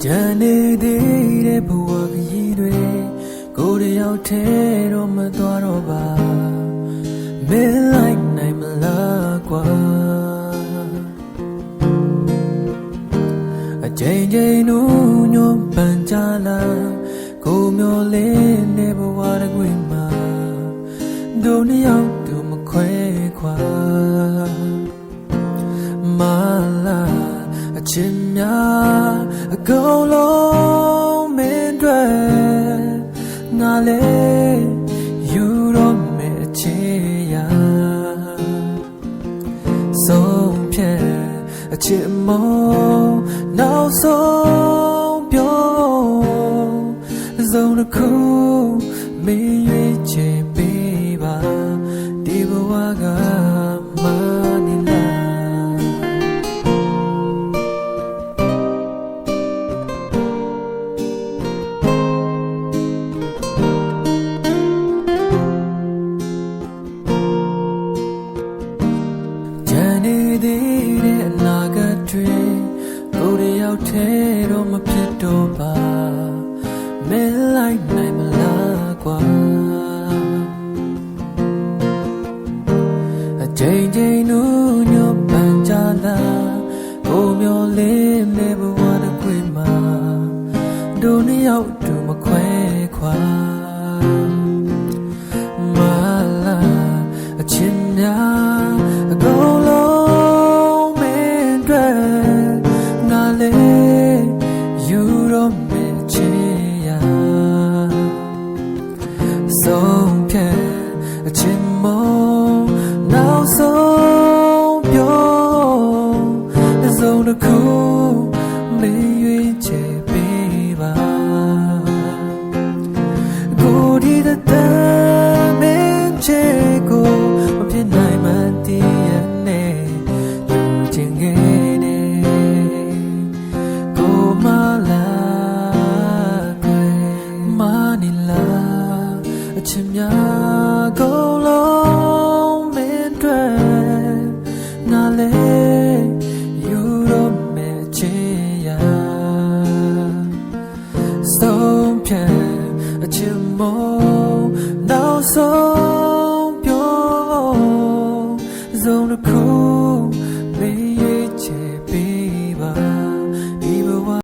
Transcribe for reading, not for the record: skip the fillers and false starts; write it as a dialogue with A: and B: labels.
A: ဂျန်နေသေးတဲ့ဘဝကြီးတွေကိုယ်တယောက်ထဲတော့မသွားတော့ပါမင်းလိုက်နိုင်မလားကွာအချိန်ချင်းနူးညွန့်ပန်ကြလာကိုမျောလေးနေဘဝတစ်ခွေမှာတို့နှစ်ယောက်တူမခွဲခွာမလာအချင်းများအကုန်လုံးမင်းတွေငါလေးယူတော့မယ်အချေရာဆုံးဖြတ်အချစ်မောနောက်ဆုံးပြောစုံတစ်ခုမင်းရွေးချယ်ပေးပါဒီဘဝကမနေလားသေးတဲ့အနာဂတ်တွေကိုယ်တယောက်ထဲတော့မဖြစ်တော့ပါမင်းလိုက်နိုင်မလားကွာအချိန်ချင်းနူးညွန့်ပန်ကြလာကိုမျောလေးနေဘဝတစ်ခွေမှာတို့နှစ်ယောက်တူမခွဲခွာမလာအချင်းများအကုန်လုံးယူတော့မယ်ချေရာဆုံးဖြတ်အချင်းမောနောက်ဆုံးပြောစုံတစ်ခုမင်းရွေးချယ်ပေးပါကိုဒီတဲ့မင်းချေကိုမဖြစ်နိုင်မှတည်ရနဲ့လူချင်းငယ်အချင်းများကုန်လုံးမင်းတွေငါလေးယူတော့မယ်ချေရာဆုံးဖြတ်အချင်းမောနောက်ဆုံး